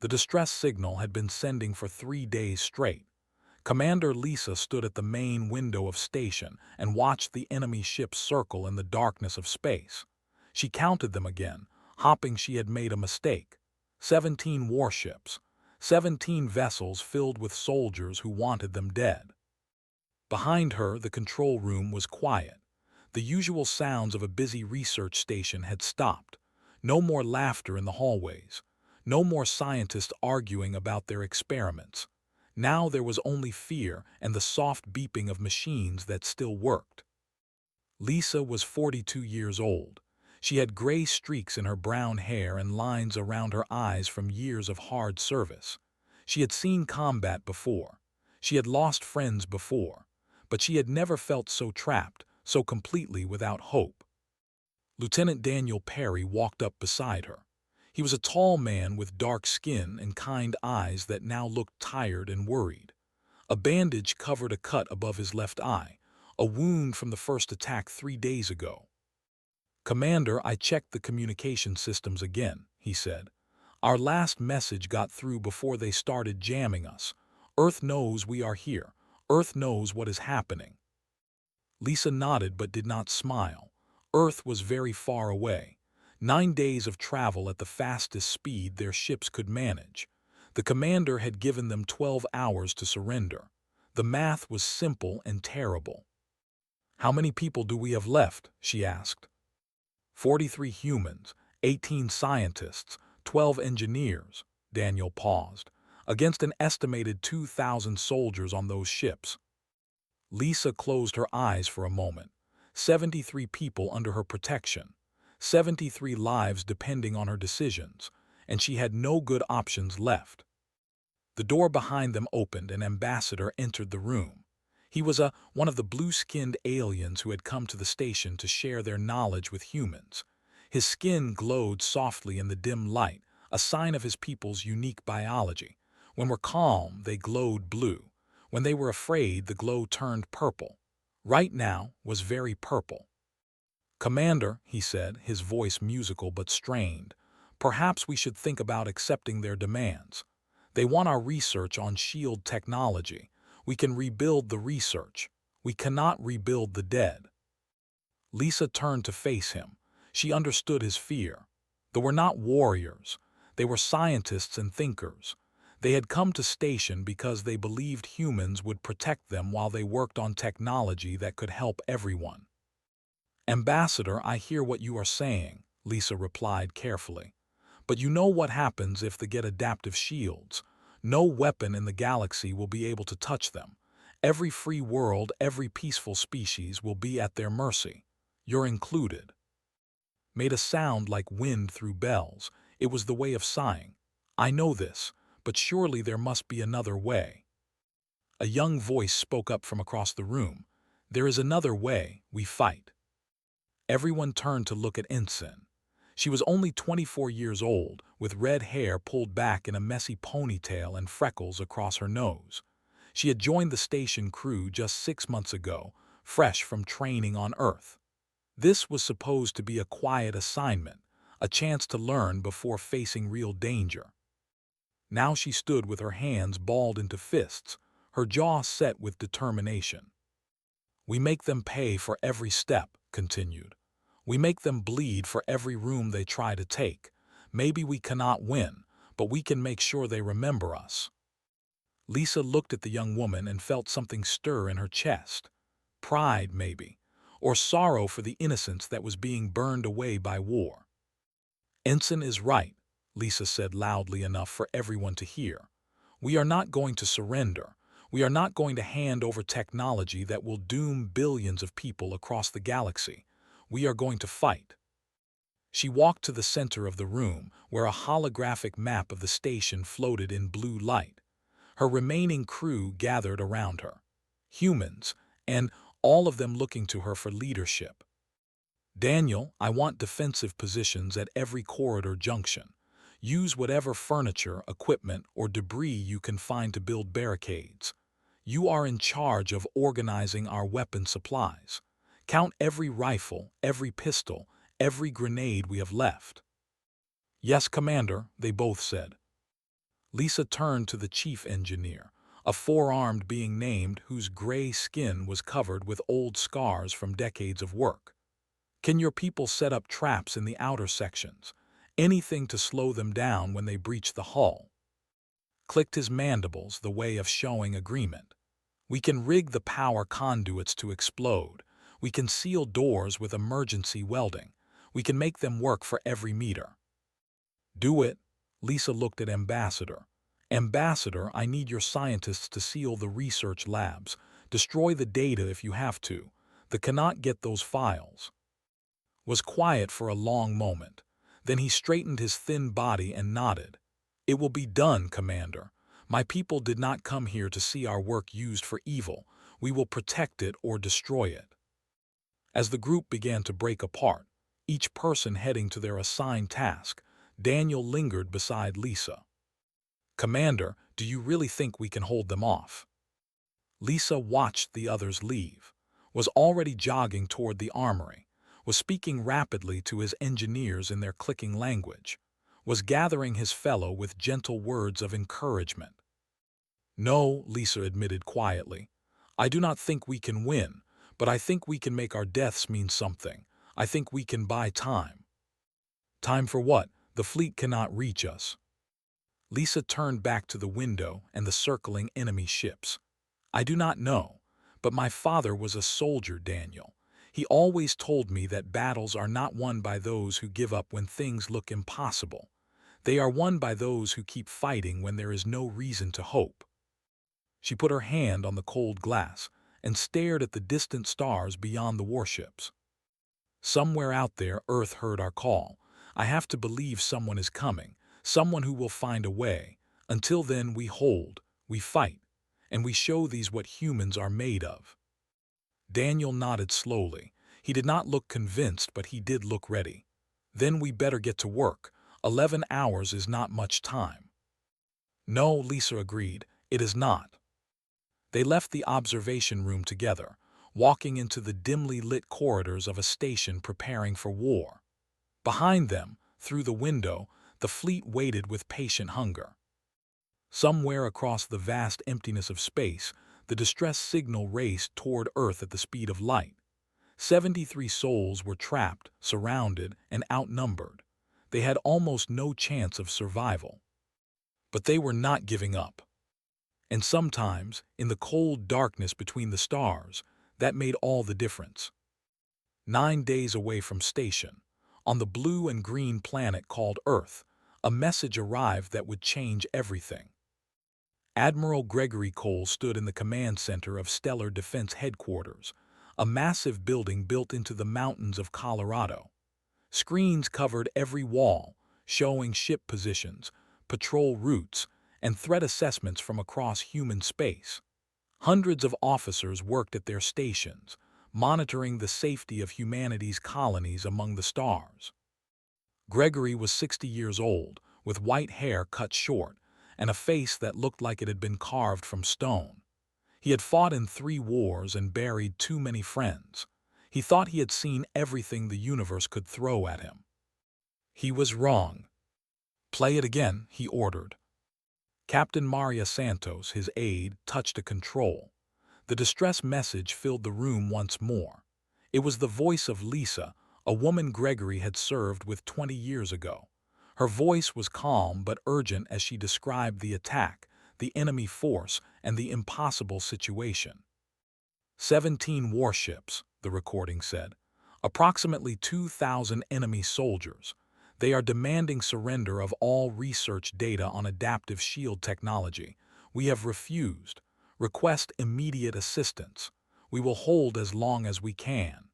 The distress signal had been sending for 3 days straight. Commander Lisa stood at the main window of station and watched the enemy ships circle in the darkness of space. She counted them again, hoping she had made a mistake. 17 warships, 17 vessels filled with soldiers who wanted them dead. Behind her, the control room was quiet. The usual sounds of a busy research station had stopped. No more laughter in the hallways. No more scientists arguing about their experiments. Now there was only fear and the soft beeping of machines that still worked. Lisa was 42 years old. She had gray streaks in her brown hair and lines around her eyes from years of hard service. She had seen combat before. She had lost friends before. But she had never felt so trapped, so completely without hope. Lieutenant Daniel Perry walked up beside her. He was a tall man with dark skin and kind eyes that now looked tired and worried. A bandage covered a cut above his left eye, a wound from the first attack 3 days ago. "Commander, I checked the communication systems again," he said. "Our last message got through before they started jamming us. Earth knows we are here. Earth knows what is happening." Lisa nodded but did not smile. Earth was very far away. 9 days of travel at the fastest speed their ships could manage. The commander had given them 12 hours to surrender. The math was simple and terrible. "How many people do we have left?" she asked. 43 humans, 18 scientists, 12 engineers," Daniel paused, "against an estimated 2,000 soldiers on those ships." Lisa closed her eyes for a moment. 73 people under her protection. 73 lives depending on her decisions, and she had no good options left. The door behind them opened and Ambassador entered the room. He was one of the blue-skinned aliens who had come to the station to share their knowledge with humans. His skin glowed softly in the dim light, a sign of his people's unique biology. When we're calm, they glowed blue. When they were afraid, the glow turned purple. Right now was very purple. "Commander," he said, his voice musical but strained, "perhaps we should think about accepting their demands. They want our research on shield technology. We can rebuild the research. We cannot rebuild the dead." Lisa turned to face him. She understood his fear. They were not warriors. They were scientists and thinkers. They had come to station because they believed humans would protect them while they worked on technology that could help everyone. "Ambassador, I hear what you are saying," Lisa replied carefully. "But you know what happens if they get adaptive shields. No weapon in the galaxy will be able to touch them. Every free world, every peaceful species will be at their mercy. You're included." Made a sound like wind through bells. It was the way of sighing. "I know this, but surely there must be another way." A young voice spoke up from across the room. "There is another way. We fight." Everyone turned to look at Ensign. She was only 24 years old, with red hair pulled back in a messy ponytail and freckles across her nose. She had joined the station crew just 6 months ago, fresh from training on Earth. This was supposed to be a quiet assignment, a chance to learn before facing real danger. Now she stood with her hands balled into fists, her jaw set with determination. "We make them pay for every step," continued. "We make them bleed for every room they try to take. Maybe we cannot win, but we can make sure they remember us." Lisa looked at the young woman and felt something stir in her chest. Pride, maybe, or sorrow for the innocence that was being burned away by war. "Ensign is right," Lisa said loudly enough for everyone to hear. "We are not going to surrender. We are not going to hand over technology that will doom billions of people across the galaxy. We are going to fight." She walked to the center of the room, where a holographic map of the station floated in blue light. Her remaining crew gathered around her. Humans, and all of them looking to her for leadership. "Daniel, I want defensive positions at every corridor junction. Use whatever furniture, equipment, or debris you can find to build barricades. You are in charge of organizing our weapon supplies. Count every rifle, every pistol, every grenade we have left." "Yes, Commander," they both said. Lisa turned to the chief engineer, a four-armed being named whose gray skin was covered with old scars from decades of work. Can your people set up traps in the outer sections? Anything to slow them down when they breach the hull? Clicked his mandibles, the way of showing agreement. We can rig the power conduits to explode. We can seal doors with emergency welding. We can make them work for every meter. Do it. Lisa looked at Ambassador. Ambassador, I need your scientists to seal the research labs. Destroy the data if you have to. They cannot get those files. Was quiet for a long moment. Then he straightened his thin body and nodded. It will be done, Commander. My people did not come here to see our work used for evil. We will protect it or destroy it. As the group began to break apart, each person heading to their assigned task, Daniel lingered beside Lisa. Commander, do you really think we can hold them off? Lisa watched the others leave, was already jogging toward the armory, was speaking rapidly to his engineers in their clicking language, was gathering his fellow with gentle words of encouragement. No, Lisa admitted quietly. I do not think we can win, but I think we can make our deaths mean something. I think we can buy time. Time for what? The fleet cannot reach us. Lisa turned back to the window and the circling enemy ships. I do not know, but my father was a soldier, Daniel. He always told me that battles are not won by those who give up when things look impossible. They are won by those who keep fighting when there is no reason to hope. She put her hand on the cold glass and stared at the distant stars beyond the warships. Somewhere out there, Earth heard our call. I have to believe someone is coming, someone who will find a way. Until then, we hold, we fight, and we show these what humans are made of. Daniel nodded slowly. He did not look convinced, but he did look ready. Then we better get to work. 11 hours is not much time. No, Lisa agreed, it is not. They left the observation room together, walking into the dimly lit corridors of a station preparing for war. Behind them, through the window, the fleet waited with patient hunger. Somewhere across the vast emptiness of space, the distress signal raced toward Earth at the speed of light. 73 souls were trapped, surrounded, and outnumbered. They had almost no chance of survival. But they were not giving up. And sometimes, in the cold darkness between the stars, that made all the difference. 9 days away from station, on the blue and green planet called Earth, a message arrived that would change everything. Admiral Gregory Cole stood in the command center of Stellar Defense Headquarters, a massive building built into the mountains of Colorado. Screens covered every wall, showing ship positions, patrol routes, and threat assessments from across human space. Hundreds of officers worked at their stations, monitoring the safety of humanity's colonies among the stars. Gregory was 60 years old, with white hair cut short, and a face that looked like it had been carved from stone. He had fought in 3 wars and buried too many friends. He thought he had seen everything the universe could throw at him. He was wrong. Play it again, he ordered. Captain Maria Santos, his aide, touched a control. The distress message filled the room once more. It was the voice of Lisa, a woman Gregory had served with 20 years ago. Her voice was calm but urgent as she described the attack, the enemy force, and the impossible situation. 17 warships, the recording said. Approximately 2,000 enemy soldiers. They are demanding surrender of all research data on adaptive shield technology. We have refused. Request immediate assistance. We will hold as long as we can.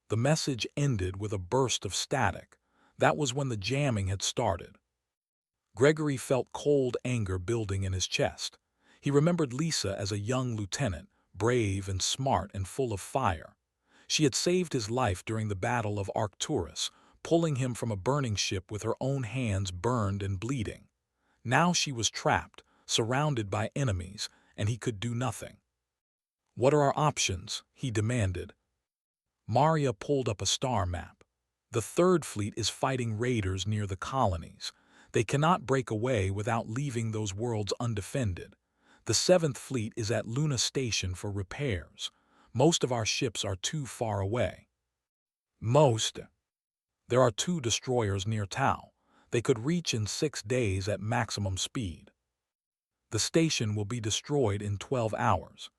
The message ended with a burst of static. That was when the jamming had started. Gregory felt cold anger building in his chest. He remembered Lisa as a young lieutenant, brave and smart and full of fire. She had saved his life during the Battle of Arcturus, pulling him from a burning ship with her own hands burned and bleeding. Now she was trapped, surrounded by enemies, and he could do nothing. What are our options? He demanded. Maria pulled up a star map. The Third Fleet is fighting raiders near the colonies. They cannot break away without leaving those worlds undefended. The Seventh Fleet is at Luna Station for repairs. Most of our ships are too far away. Most. There are 2 destroyers near Tau. They could reach in 6 days at maximum speed. The station will be destroyed in 12 hours.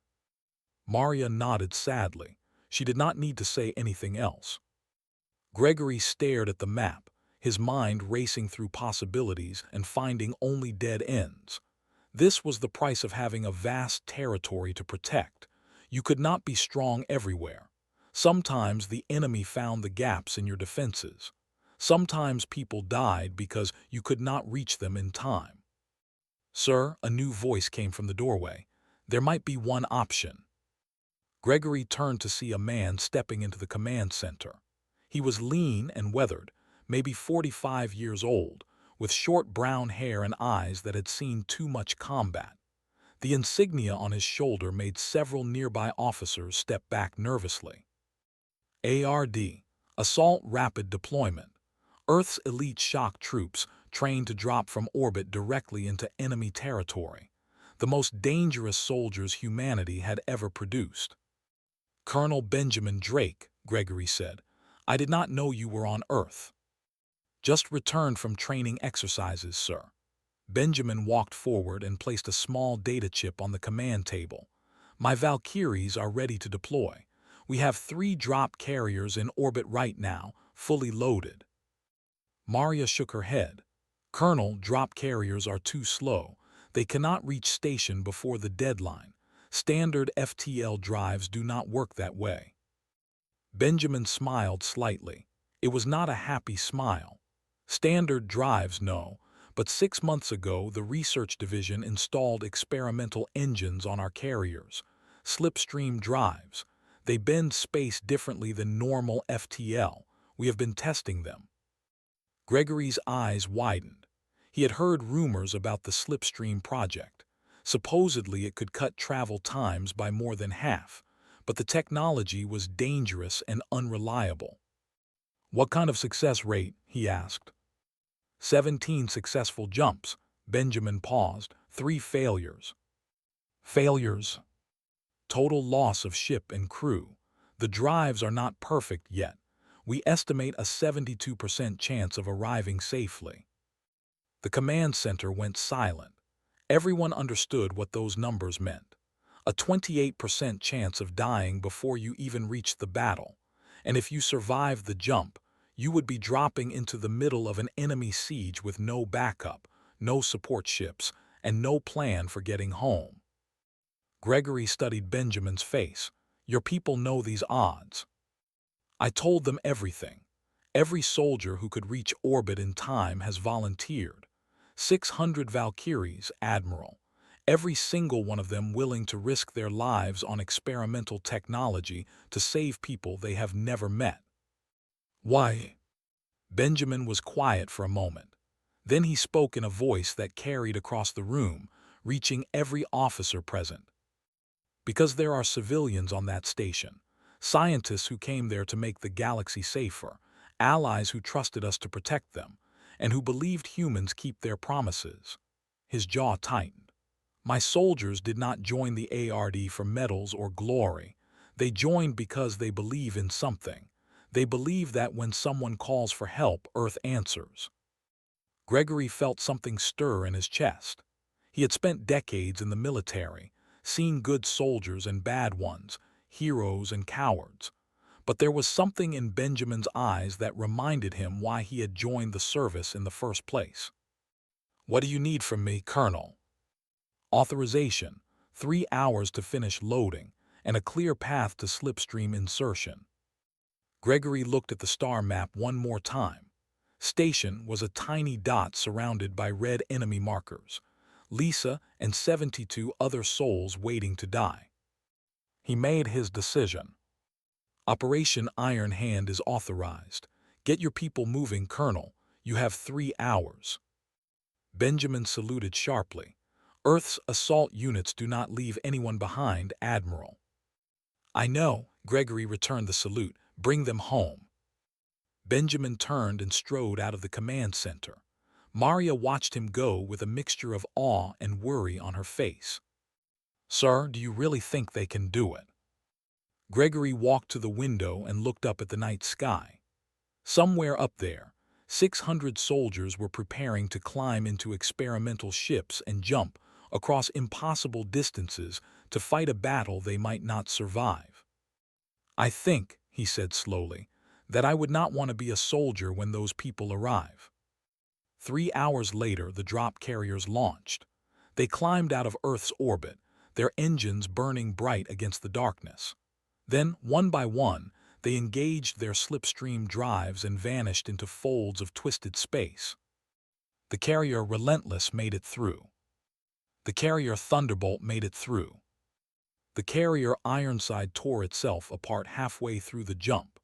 Maria nodded sadly. She did not need to say anything else. Gregory stared at the map, his mind racing through possibilities and finding only dead ends. This was the price of having a vast territory to protect. You could not be strong everywhere. Sometimes the enemy found the gaps in your defenses. Sometimes people died because you could not reach them in time. "Sir," a new voice came from the doorway. "There might be one option." Gregory turned to see a man stepping into the command center. He was lean and weathered, maybe 45 years old, with short brown hair and eyes that had seen too much combat. The insignia on his shoulder made several nearby officers step back nervously. ARD, Assault Rapid Deployment. Earth's elite shock troops trained to drop from orbit directly into enemy territory. The most dangerous soldiers humanity had ever produced. "Colonel Benjamin Drake," Gregory said, "I did not know you were on Earth." "Just returned from training exercises, sir." Benjamin walked forward and placed a small data chip on the command table. "My Valkyries are ready to deploy. We have 3 drop carriers in orbit right now, fully loaded." Maria shook her head. "Colonel, drop carriers are too slow. They cannot reach station before the deadline. Standard FTL drives do not work that way." Benjamin smiled slightly. It was not a happy smile. "Standard drives, no. But 6 months ago, the research division installed experimental engines on our carriers. Slipstream drives. They bend space differently than normal FTL. We have been testing them." Gregory's eyes widened. He had heard rumors about the Slipstream project. Supposedly it could cut travel times by more than half, but the technology was dangerous and unreliable. "What kind of success rate?" he asked. 17 successful jumps." Benjamin paused. 3 failures. "Failures?" "Total loss of ship and crew. The drives are not perfect yet. We estimate a 72% chance of arriving safely." The command center went silent. Everyone understood what those numbers meant. A 28% chance of dying before you even reached the battle. And if you survived the jump, you would be dropping into the middle of an enemy siege with no backup, no support ships, and no plan for getting home. Gregory studied Benjamin's face. "Your people know these odds." "I told them everything. Every soldier who could reach orbit in time has volunteered. 600 Valkyries, Admiral. Every single one of them willing to risk their lives on experimental technology to save people they have never met." "Why?" Benjamin was quiet for a moment. Then he spoke in a voice that carried across the room, reaching every officer present. "Because there are civilians on that station. Scientists who came there to make the galaxy safer, allies who trusted us to protect them, and who believed humans keep their promises." His jaw tightened. "My soldiers did not join the ARD for medals or glory. They joined because they believe in something. They believe that when someone calls for help, Earth answers." Gregory felt something stir in his chest. He had spent decades in the military, seen good soldiers and bad ones, heroes and cowards. But there was something in Benjamin's eyes that reminded him why he had joined the service in the first place. "What do you need from me, Colonel?" "Authorization, 3 hours to finish loading, and a clear path to slipstream insertion." Gregory looked at the star map one more time. Station was a tiny dot surrounded by red enemy markers. Lisa and 72 other souls waiting to die. He made his decision. "Operation Iron Hand is authorized. Get your people moving, Colonel. You have 3 hours." Benjamin saluted sharply. "Earth's assault units do not leave anyone behind, Admiral." "I know," Gregory returned the salute. "Bring them home." Benjamin turned and strode out of the command center. Maria watched him go with a mixture of awe and worry on her face. "Sir, do you really think they can do it?" Gregory walked to the window and looked up at the night sky. Somewhere up there, 600 soldiers were preparing to climb into experimental ships and jump across impossible distances to fight a battle they might not survive. "I think," he said slowly, "that I would not want to be a soldier when those people arrive." 3 hours later, the drop carriers launched. They climbed out of Earth's orbit, their engines burning bright against the darkness. Then, one by one, they engaged their slipstream drives and vanished into folds of twisted space. The carrier Relentless made it through. The carrier Thunderbolt made it through. The carrier Ironside tore itself apart halfway through the jump.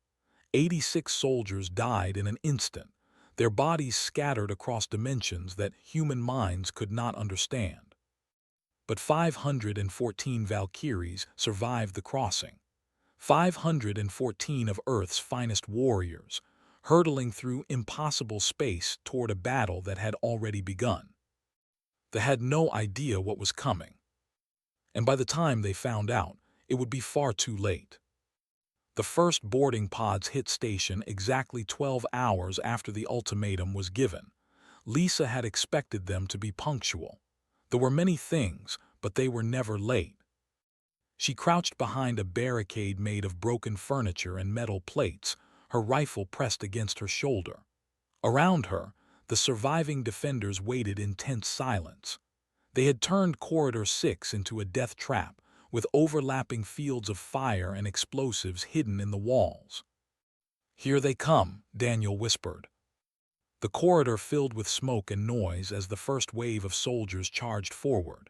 86 soldiers died in an instant, their bodies scattered across dimensions that human minds could not understand. But 514 Valkyries survived the crossing. 514 of Earth's finest warriors, hurtling through impossible space toward a battle that had already begun. They had no idea what was coming. And by the time they found out, it would be far too late. The first boarding pods hit station exactly 12 hours after the ultimatum was given. Lisa had expected them to be punctual. There were many things, but they were never late. She crouched behind a barricade made of broken furniture and metal plates, her rifle pressed against her shoulder. Around her, the surviving defenders waited in tense silence. They had turned Corridor 6 into a death trap, with overlapping fields of fire and explosives hidden in the walls. "Here they come," Daniel whispered. The corridor filled with smoke and noise as the first wave of soldiers charged forward.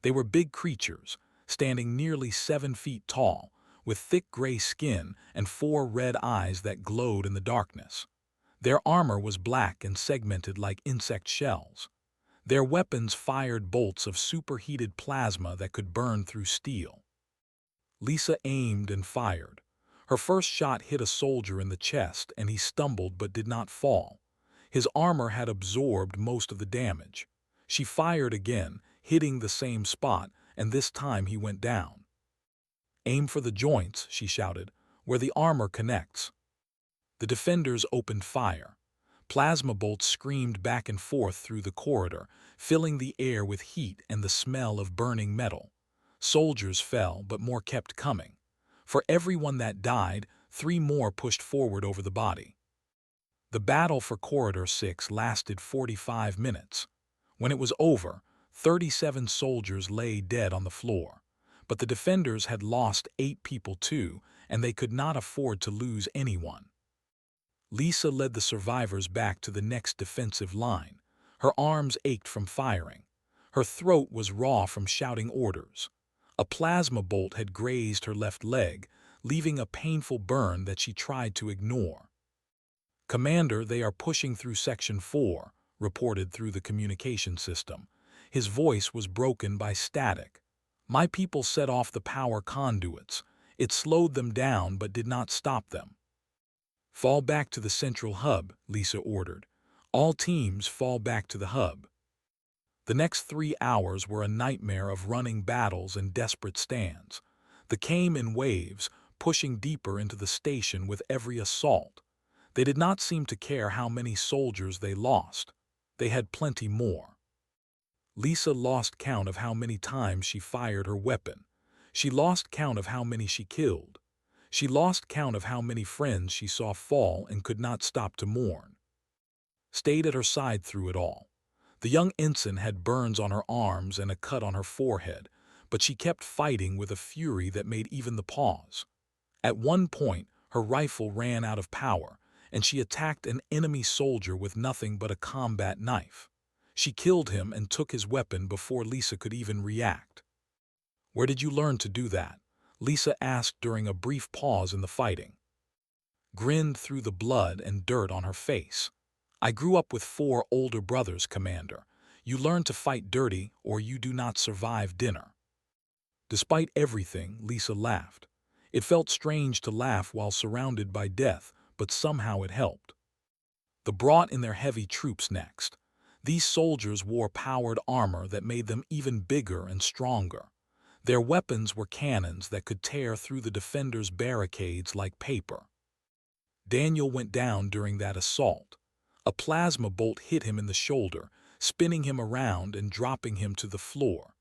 They were big creatures, standing nearly 7 feet tall, with thick gray skin and 4 red eyes that glowed in the darkness. Their armor was black and segmented like insect shells. Their weapons fired bolts of superheated plasma that could burn through steel. Lisa aimed and fired. Her first shot hit a soldier in the chest, and he stumbled but did not fall. His armor had absorbed most of the damage. She fired again, hitting the same spot, and this time he went down. "Aim for the joints," she shouted, "where the armor connects." The defenders opened fire. Plasma bolts screamed back and forth through the corridor, filling the air with heat and the smell of burning metal. Soldiers fell, but more kept coming. For every one that died, 3 more pushed forward over the body. The battle for Corridor 6 lasted 45 minutes. When it was over, 37 soldiers lay dead on the floor. But the defenders had lost 8 people too, and they could not afford to lose anyone. Lisa led the survivors back to the next defensive line. Her arms ached from firing. Her throat was raw from shouting orders. A plasma bolt had grazed her left leg, leaving a painful burn that she tried to ignore. "Commander, they are pushing through Section 4, reported through the communication system. His voice was broken by static. "My people set off the power conduits. It slowed them down but did not stop them." "Fall back to the central hub," Lisa ordered. "All teams fall back to the hub." The next 3 hours were a nightmare of running battles and desperate stands. They came in waves, pushing deeper into the station with every assault. They did not seem to care how many soldiers they lost. They had plenty more. Lisa lost count of how many times she fired her weapon. She lost count of how many she killed. She lost count of how many friends she saw fall and could not stop to mourn. Stayed at her side through it all. The young ensign had burns on her arms and a cut on her forehead, but she kept fighting with a fury that made even the pause. At one point, her rifle ran out of power, and she attacked an enemy soldier with nothing but a combat knife. She killed him and took his weapon before Lisa could even react. "Where did you learn to do that?" Lisa asked during a brief pause in the fighting. Grinned through the blood and dirt on her face. "I grew up with 4 older brothers, Commander. You learn to fight dirty or you do not survive dinner." Despite everything, Lisa laughed. It felt strange to laugh while surrounded by death, but somehow it helped. The brought in their heavy troops next. These soldiers wore powered armor that made them even bigger and stronger. Their weapons were cannons that could tear through the defenders' barricades like paper. Daniel went down during that assault. A plasma bolt hit him in the shoulder, spinning him around and dropping him to the floor,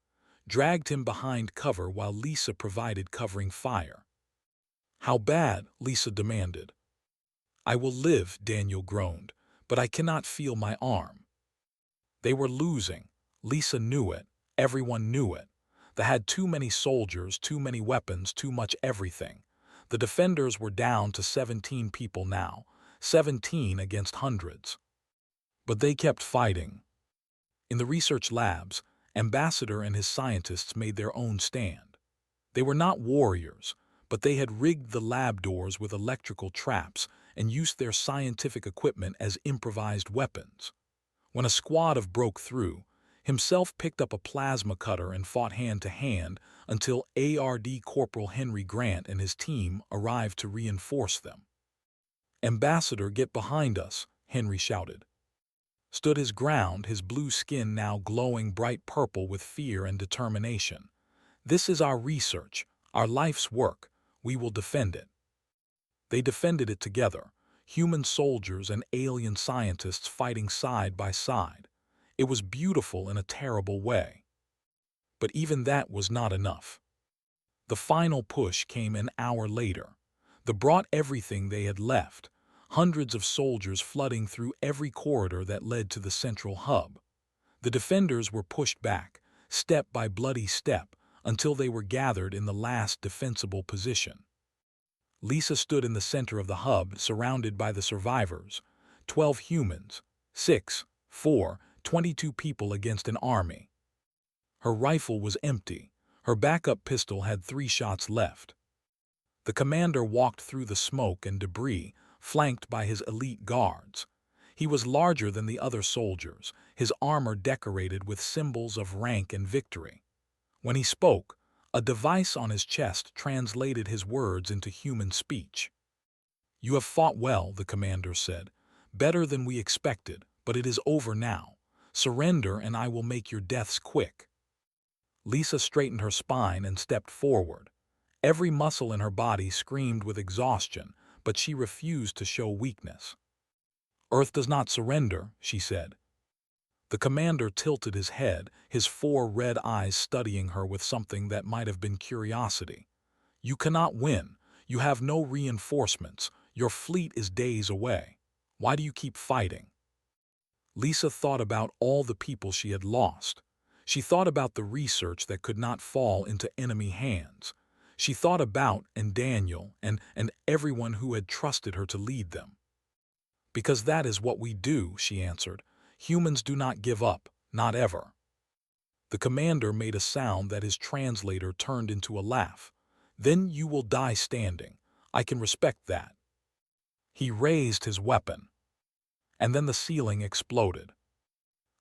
dragged him behind cover while Lisa provided covering fire. "How bad?" Lisa demanded. "I will live," Daniel groaned, "but I cannot feel my arm." They were losing. Lisa knew it. Everyone knew it. They had too many soldiers, too many weapons, too much everything. The defenders were down to 17 people now, 17 against hundreds. But they kept fighting. In the research labs, Ambassador and his scientists made their own stand. They were not warriors, but they had rigged the lab doors with electrical traps and used their scientific equipment as improvised weapons. When a squad of broke through, himself picked up a plasma cutter and fought hand-to-hand until ARD Corporal Henry Grant and his team arrived to reinforce them. "Ambassador, get behind us," Henry shouted. Stood his ground, his blue skin now glowing bright purple with fear and determination. "This is our research, our life's work. We will defend it." They defended it together, human soldiers and alien scientists fighting side by side. It was beautiful in a terrible way. But even that was not enough. The final push came an hour later. They brought everything they had left, hundreds of soldiers flooding through every corridor that led to the central hub. The defenders were pushed back, step by bloody step, until they were gathered in the last defensible position. Lisa stood in the center of the hub, surrounded by the survivors. 12 humans, 6, 4, 22 people against an army. Her rifle was empty. Her backup pistol had 3 shots left. The commander walked through the smoke and debris, flanked by his elite guards. He was larger than the other soldiers, his armor decorated with symbols of rank and victory. When he spoke, a device on his chest translated his words into human speech. "You have fought well," the commander said. "Better than we expected, but it is over now. Surrender and I will make your deaths quick." Lisa straightened her spine and stepped forward. Every muscle in her body screamed with exhaustion, but she refused to show weakness. "Earth does not surrender," she said. The commander tilted his head, his 4 red eyes studying her with something that might have been curiosity. "You cannot win. You have no reinforcements. Your fleet is days away. Why do you keep fighting?" Lisa thought about all the people she had lost. She thought about the research that could not fall into enemy hands. She thought about Daniel and everyone who had trusted her to lead them. "Because that is what we do," she answered. "Humans do not give up, not ever." The commander made a sound that his translator turned into a laugh. "Then you will die standing. I can respect that." He raised his weapon. And then the ceiling exploded.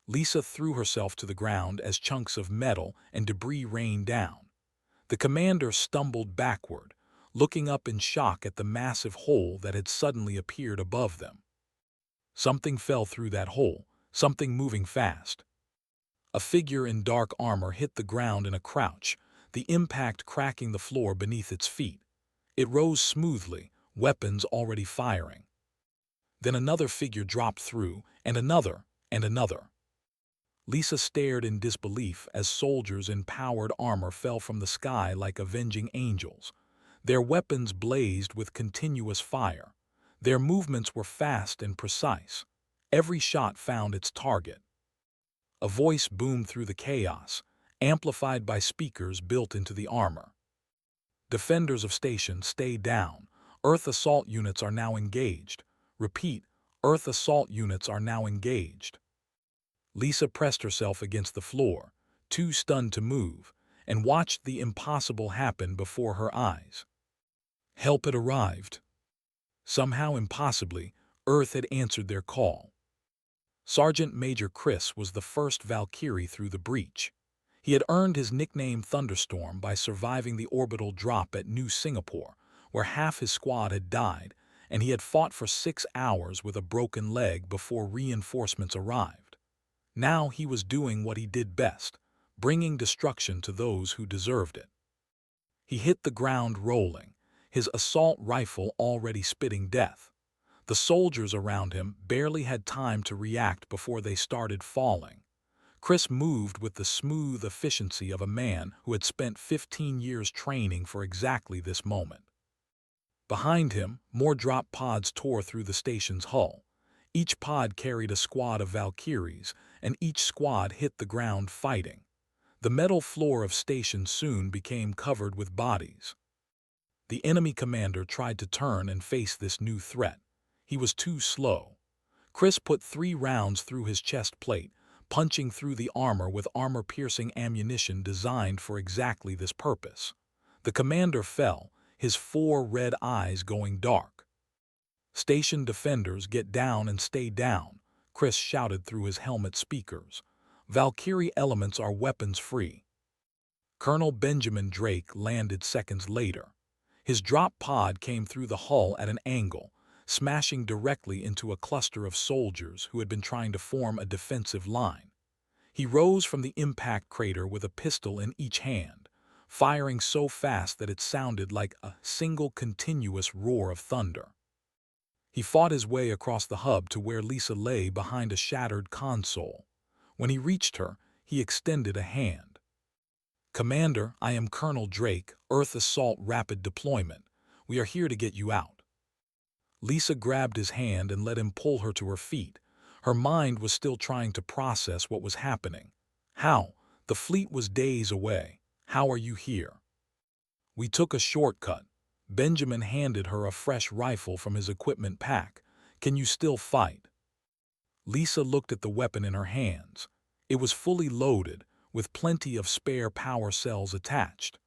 Lisa threw herself to the ground as chunks of metal and debris rained down. The commander stumbled backward, looking up in shock at the massive hole that had suddenly appeared above them. Something fell through that hole, something moving fast. A figure in dark armor hit the ground in a crouch, the impact cracking the floor beneath its feet. It rose smoothly, weapons already firing. Then another figure dropped through, and another, and another. Lisa stared in disbelief as soldiers in powered armor fell from the sky like avenging angels. Their weapons blazed with continuous fire. Their movements were fast and precise. Every shot found its target. A voice boomed through the chaos, amplified by speakers built into the armor. "Defenders of station, stay down. Earth assault units are now engaged. Repeat, Earth assault units are now engaged." Lisa pressed herself against the floor, too stunned to move, and watched the impossible happen before her eyes. Help had arrived. Somehow impossibly, Earth had answered their call. Sergeant Major Chris was the first Valkyrie through the breach. He had earned his nickname Thunderstorm by surviving the orbital drop at New Singapore, where half his squad had died, and he had fought for 6 hours with a broken leg before reinforcements arrived. Now he was doing what he did best, bringing destruction to those who deserved it. He hit the ground rolling, his assault rifle already spitting death. The soldiers around him barely had time to react before they started falling. Chris moved with the smooth efficiency of a man who had spent 15 years training for exactly this moment. Behind him, more drop pods tore through the station's hull. Each pod carried a squad of Valkyries, and each squad hit the ground fighting. The metal floor of station soon became covered with bodies. The enemy commander tried to turn and face this new threat. He was too slow. Chris put 3 rounds through his chest plate, punching through the armor with armor-piercing ammunition designed for exactly this purpose. The commander fell, his 4 red eyes going dark. "Station defenders, get down and stay down," Chris shouted through his helmet speakers. "Valkyrie elements are weapons-free." Colonel Benjamin Drake landed seconds later. His drop pod came through the hull at an angle, smashing directly into a cluster of soldiers who had been trying to form a defensive line. He rose from the impact crater with a pistol in each hand, firing so fast that it sounded like a single continuous roar of thunder. He fought his way across the hub to where Lisa lay behind a shattered console. When he reached her, he extended a hand. "Commander, I am Colonel Drake, Earth Assault Rapid Deployment. We are here to get you out." Lisa grabbed his hand and let him pull her to her feet. Her mind was still trying to process what was happening. "How? The fleet was days away. How are you here?" "We took a shortcut." Benjamin handed her a fresh rifle from his equipment pack. "Can you still fight?" Lisa looked at the weapon in her hands. It was fully loaded, with plenty of spare power cells attached.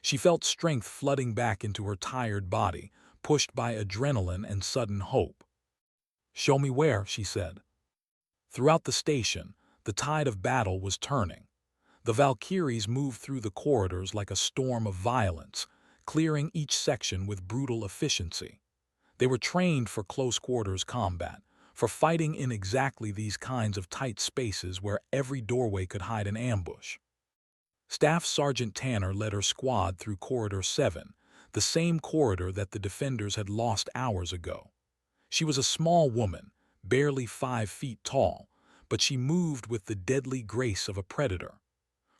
She felt strength flooding back into her tired body, pushed by adrenaline and sudden hope. "Show me where," she said. Throughout the station, the tide of battle was turning. The Valkyries moved through the corridors like a storm of violence, clearing each section with brutal efficiency. They were trained for close-quarters combat, for fighting in exactly these kinds of tight spaces where every doorway could hide an ambush. Staff Sergeant Tanner led her squad through Corridor 7, the same corridor that the defenders had lost hours ago. She was a small woman, barely 5 feet tall, but she moved with the deadly grace of a predator.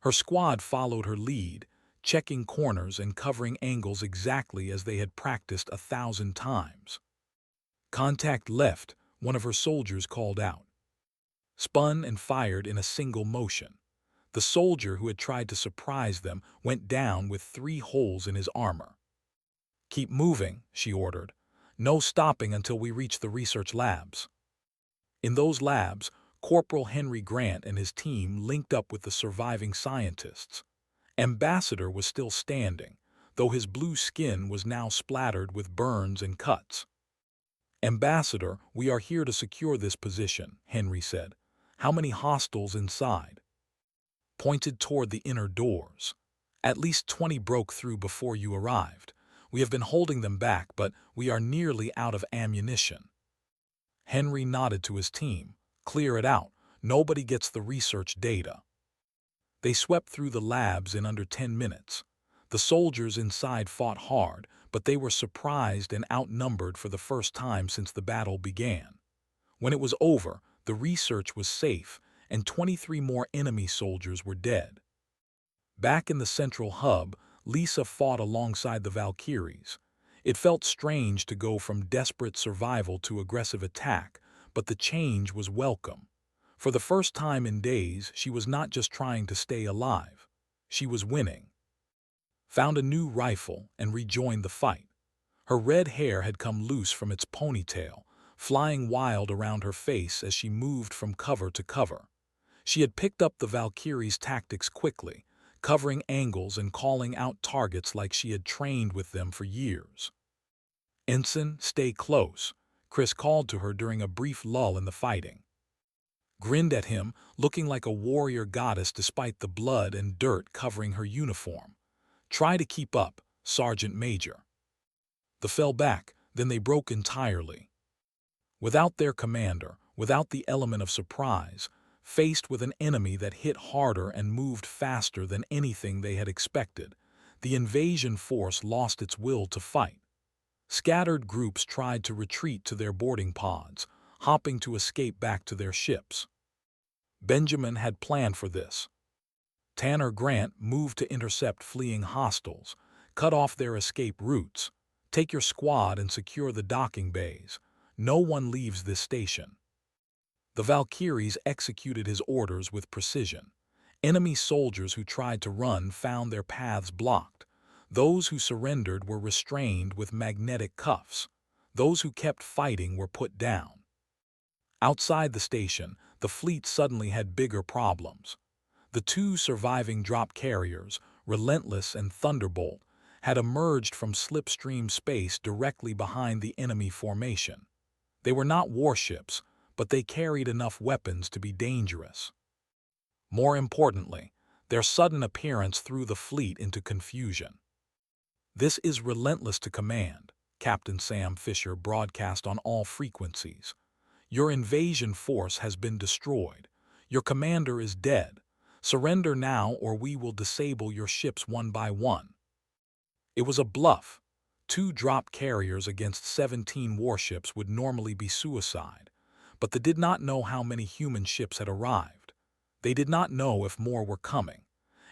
Her squad followed her lead, checking corners and covering angles exactly as they had practiced 1,000 times. "Contact left," one of her soldiers called out. Spun and fired in a single motion. The soldier who had tried to surprise them went down with 3 holes in his armor. "Keep moving," she ordered. "No stopping until we reach the research labs." In those labs, Corporal Henry Grant and his team linked up with the surviving scientists. Ambassador was still standing, though his blue skin was now splattered with burns and cuts. "Ambassador, we are here to secure this position," Henry said. "How many hostiles inside?" Pointed toward the inner doors. "At least 20 broke through before you arrived. We have been holding them back, but we are nearly out of ammunition." Henry nodded to his team. "Clear it out. Nobody gets the research data." They swept through the labs in under 10 minutes. The soldiers inside fought hard, but they were surprised and outnumbered for the first time since the battle began. When it was over, the research was safe, and 23 more enemy soldiers were dead. Back in the central hub, Lisa fought alongside the Valkyries. It felt strange to go from desperate survival to aggressive attack, but the change was welcome. For the first time in days, she was not just trying to stay alive. She was winning. Found a new rifle and rejoined the fight. Her red hair had come loose from its ponytail, flying wild around her face as she moved from cover to cover. She had picked up the Valkyries' tactics quickly, covering angles and calling out targets like she had trained with them for years. "Ensign, stay close," Chris called to her during a brief lull in the fighting. Grinned at him, looking like a warrior goddess despite the blood and dirt covering her uniform. "Try to keep up, Sergeant Major." They fell back, then they broke entirely. Without their commander, without the element of surprise, Faced with an enemy that hit harder and moved faster than anything they had expected, the invasion force lost its will to fight. Scattered groups tried to retreat to their boarding pods, hopping to escape back to their ships. Benjamin had planned for this. Tanner Grant moved to intercept fleeing hostiles, cut off their escape routes. Take your squad and secure the docking bays. No one leaves this station. The Valkyries executed his orders with precision. Enemy soldiers who tried to run found their paths blocked. Those who surrendered were restrained with magnetic cuffs. Those who kept fighting were put down. Outside the station, the fleet suddenly had bigger problems. The two surviving drop carriers, Relentless and Thunderbolt, had emerged from slipstream space directly behind the enemy formation. They were not warships, but they carried enough weapons to be dangerous. More importantly, their sudden appearance threw the fleet into confusion. "This is Relentless to command," Captain Sam Fisher broadcast on all frequencies. "Your invasion force has been destroyed. Your commander is dead. Surrender now or we will disable your ships one by one." It was a bluff. 2 drop carriers against 17 warships would normally be suicide, but they did not know how many human ships had arrived. They did not know if more were coming,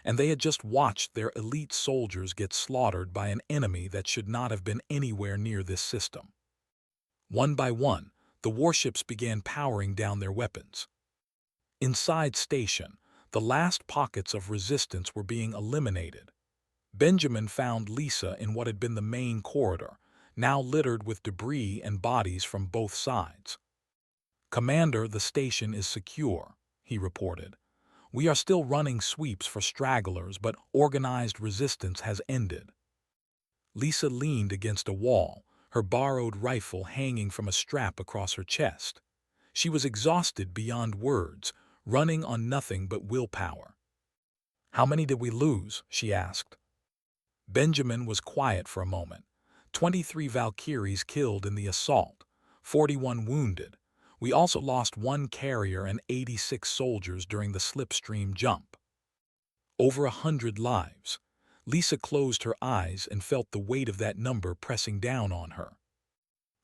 and they had just watched their elite soldiers get slaughtered by an enemy that should not have been anywhere near this system. One by one, the warships began powering down their weapons. Inside station, the last pockets of resistance were being eliminated. Benjamin found Lisa in what had been the main corridor, now littered with debris and bodies from both sides. "Commander, the station is secure," he reported. "We are still running sweeps for stragglers, but organized resistance has ended." Lisa leaned against a wall, her borrowed rifle hanging from a strap across her chest. She was exhausted beyond words, running on nothing but willpower. "How many did we lose?" she asked. Benjamin was quiet for a moment. 23 Valkyries killed in the assault, 41 wounded. We also lost 1 carrier and 86 soldiers during the slipstream jump. Over 100 lives. Lisa closed her eyes and felt the weight of that number pressing down on her.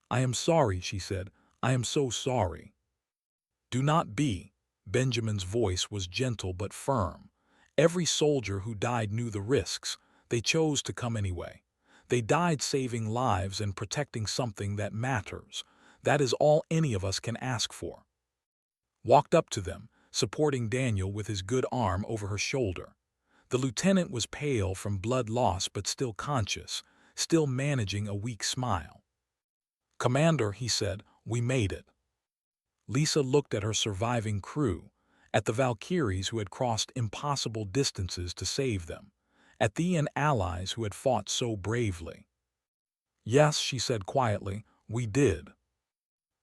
"I am sorry," she said. "I am so sorry." "Do not be." Benjamin's voice was gentle but firm. "Every soldier who died knew the risks. They chose to come anyway. They died saving lives and protecting something that matters. That is all any of us can ask for." Walked up to them, supporting Daniel with his good arm over her shoulder. The lieutenant was pale from blood loss but still conscious, still managing a weak smile. "Commander," he said, "we made it." Lisa looked at her surviving crew, at the Valkyries who had crossed impossible distances to save them, at the allies who had fought so bravely. "Yes," she said quietly, "we did."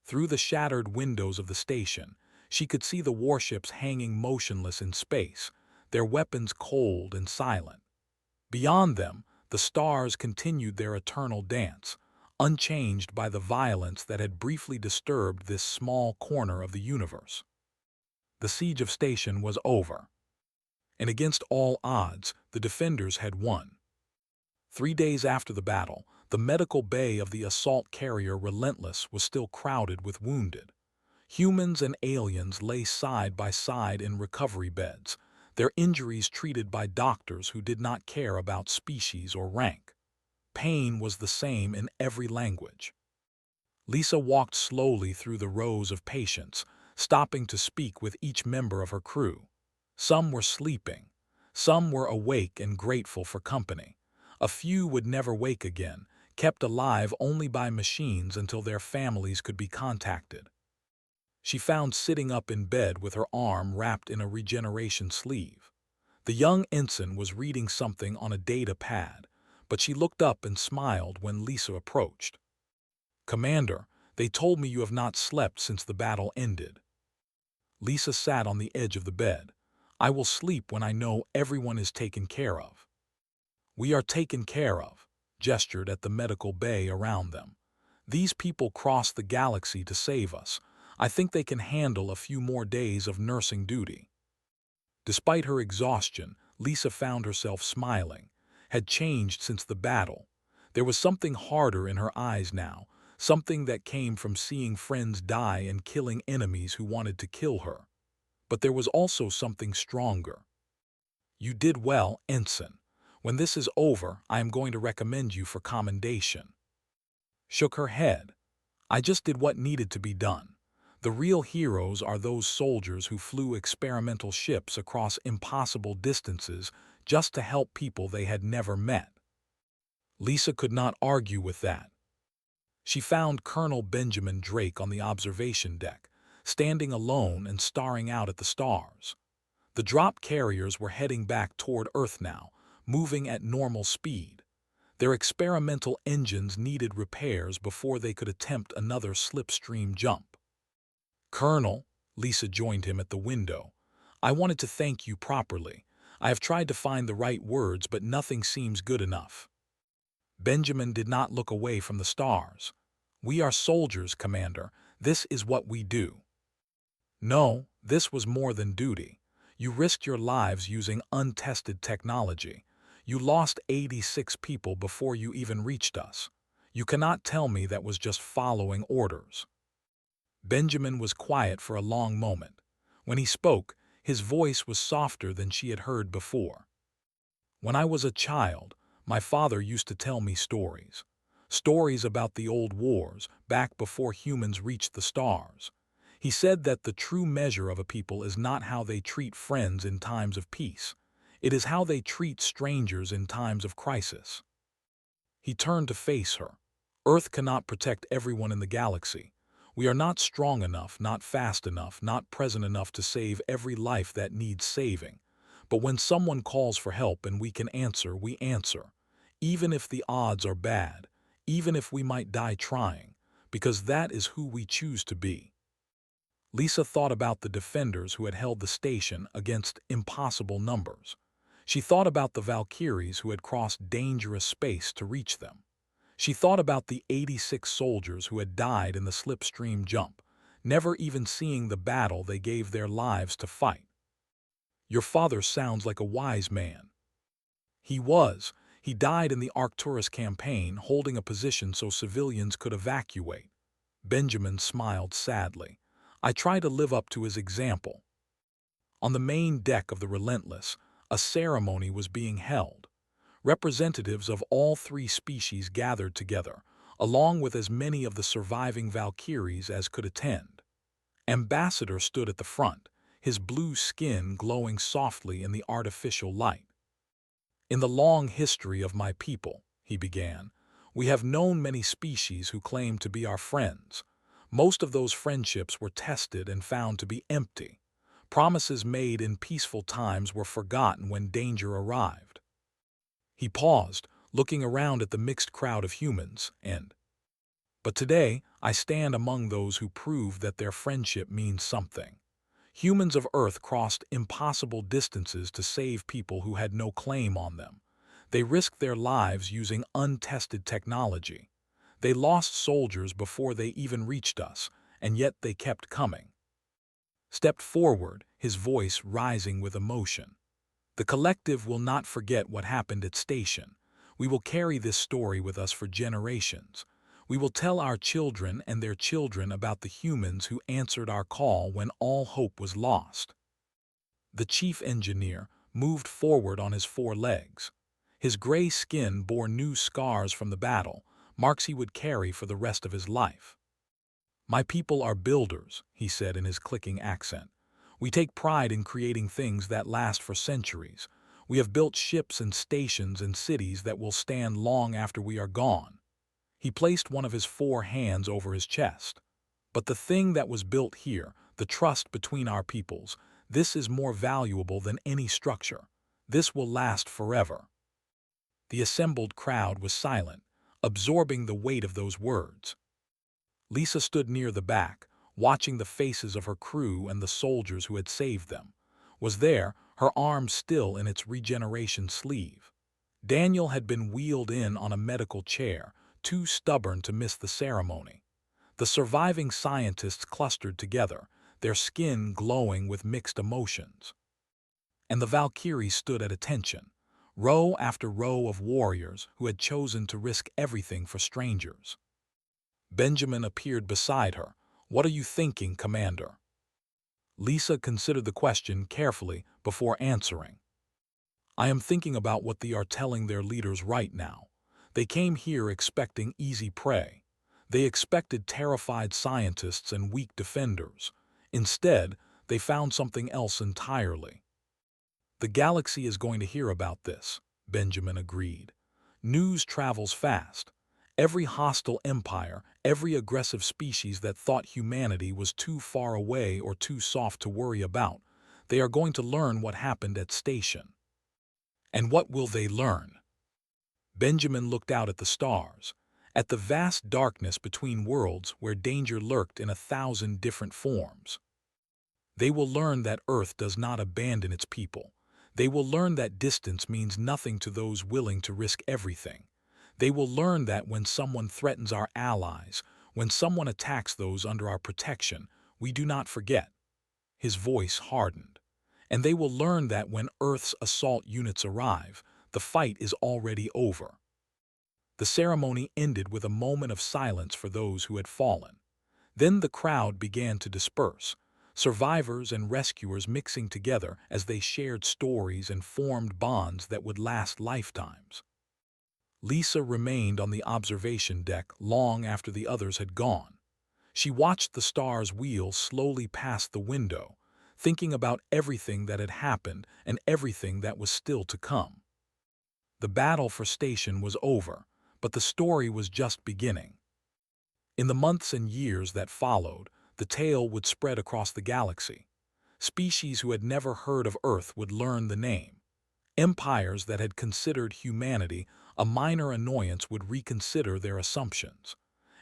Through the shattered windows of the station, she could see the warships hanging motionless in space, their weapons cold and silent. Beyond them, the stars continued their eternal dance, unchanged by the violence that had briefly disturbed this small corner of the universe. The siege of station was over, and against all odds, the defenders had won. 3 days after the battle, the medical bay of the assault carrier Relentless was still crowded with wounded. Humans and aliens lay side by side in recovery beds, their injuries treated by doctors who did not care about species or rank. Pain was the same in every language. Lisa walked slowly through the rows of patients, stopping to speak with each member of her crew. Some were sleeping. Some were awake and grateful for company. A few would never wake again, kept alive only by machines until their families could be contacted. She found sitting up in bed with her arm wrapped in a regeneration sleeve. The young ensign was reading something on a data pad, but she looked up and smiled when Lisa approached. "Commander, they told me you have not slept since the battle ended." Lisa sat on the edge of the bed. "I will sleep when I know everyone is taken care of." "We are taken care of," gestured at the medical bay around them. "These people crossed the galaxy to save us. I think they can handle a few more days of nursing duty." Despite her exhaustion, Lisa found herself smiling, had changed since the battle. There was something harder in her eyes now, something that came from seeing friends die and killing enemies who wanted to kill her. But there was also something stronger. "You did well, Ensign. When this is over, I am going to recommend you for commendation." Shook her head. "I just did what needed to be done. The real heroes are those soldiers who flew experimental ships across impossible distances just to help people they had never met." Lisa could not argue with that. She found Colonel Benjamin Drake on the observation deck, standing alone and staring out at the stars. The drop carriers were heading back toward Earth now, moving at normal speed. Their experimental engines needed repairs before they could attempt another slipstream jump. "Colonel," Lisa joined him at the window, "I wanted to thank you properly. I have tried to find the right words, but nothing seems good enough." Benjamin did not look away from the stars. "We are soldiers, Commander. This is what we do." "No, this was more than duty. You risked your lives using untested technology. You lost 86 people before you even reached us. You cannot tell me that was just following orders." Benjamin was quiet for a long moment. When he spoke, his voice was softer than she had heard before. "When I was a child, my father used to tell me stories. Stories about the old wars, back before humans reached the stars. He said that the true measure of a people is not how they treat friends in times of peace. It is how they treat strangers in times of crisis." He turned to face her. "Earth cannot protect everyone in the galaxy. We are not strong enough, not fast enough, not present enough to save every life that needs saving. But when someone calls for help and we can answer, we answer. Even if the odds are bad, even if we might die trying, because that is who we choose to be." Lisa thought about the defenders who had held the station against impossible numbers. She thought about the Valkyries who had crossed dangerous space to reach them. She thought about the 86 soldiers who had died in the slipstream jump, never even seeing the battle they gave their lives to fight. "Your father sounds like a wise man." "He was. He died in the Arcturus campaign, holding a position so civilians could evacuate." Benjamin smiled sadly. "I try to live up to his example." On the main deck of the Relentless, a ceremony was being held. Representatives of all three species gathered together, along with as many of the surviving Valkyries as could attend. Ambassador stood at the front, his blue skin glowing softly in the artificial light. "In the long history of my people," he began, "we have known many species who claim to be our friends. Most of those friendships were tested and found to be empty. Promises made in peaceful times were forgotten when danger arrived." He paused, looking around at the mixed crowd of humans, "But today, I stand among those who prove that their friendship means something. Humans of Earth crossed impossible distances to save people who had no claim on them. They risked their lives using untested technology. They lost soldiers before they even reached us, and yet they kept coming." Stepped forward, his voice rising with emotion. "The collective will not forget what happened at Station. We will carry this story with us for generations. We will tell our children and their children about the humans who answered our call when all hope was lost." The chief engineer moved forward on his four legs. His gray skin bore new scars from the battle, marks he would carry for the rest of his life. "My people are builders," he said in his clicking accent. "We take pride in creating things that last for centuries. We have built ships and stations and cities that will stand long after we are gone." He placed one of his four hands over his chest. "But the thing that was built here, the trust between our peoples, this is more valuable than any structure. This will last forever." The assembled crowd was silent, absorbing the weight of those words. Lisa stood near the back, watching the faces of her crew and the soldiers who had saved them. Was there, her arm still in its regeneration sleeve. Daniel had been wheeled in on a medical chair, too stubborn to miss the ceremony. The surviving scientists clustered together, their skin glowing with mixed emotions. And the Valkyries stood at attention, row after row of warriors who had chosen to risk everything for strangers. Benjamin appeared beside her. "What are you thinking, Commander?" Lisa considered the question carefully before answering. "I am thinking about what they are telling their leaders right now. They came here expecting easy prey. They expected terrified scientists and weak defenders. Instead, they found something else entirely." "The galaxy is going to hear about this," Benjamin agreed. "News travels fast. Every hostile empire, every aggressive species that thought humanity was too far away or too soft to worry about, they are going to learn what happened at Station." "And what will they learn?" Benjamin looked out at the stars, at the vast darkness between worlds where danger lurked in 1,000 different forms. "They will learn that Earth does not abandon its people. They will learn that distance means nothing to those willing to risk everything. They will learn that when someone threatens our allies, when someone attacks those under our protection, we do not forget." His voice hardened. "And they will learn that when Earth's assault units arrive, the fight is already over." The ceremony ended with a moment of silence for those who had fallen. Then the crowd began to disperse, survivors and rescuers mixing together as they shared stories and formed bonds that would last lifetimes. Lisa remained on the observation deck long after the others had gone. She watched the stars wheel slowly past the window, thinking about everything that had happened and everything that was still to come. The battle for Station was over, but the story was just beginning. In the months and years that followed, the tale would spread across the galaxy. Species who had never heard of Earth would learn the name. Empires that had considered humanity a minor annoyance would reconsider their assumptions.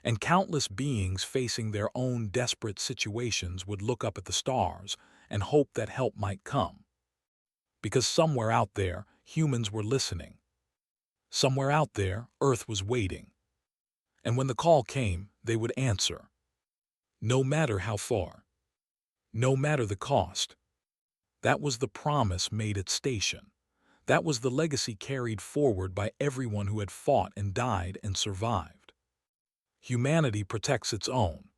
And countless beings facing their own desperate situations would look up at the stars and hope that help might come. Because somewhere out there, humans were listening. Somewhere out there, Earth was waiting. And when the call came, they would answer. No matter how far. No matter the cost. That was the promise made at Station. That was the legacy carried forward by everyone who had fought and died and survived. Humanity protects its own.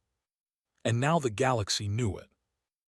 And now the galaxy knew it.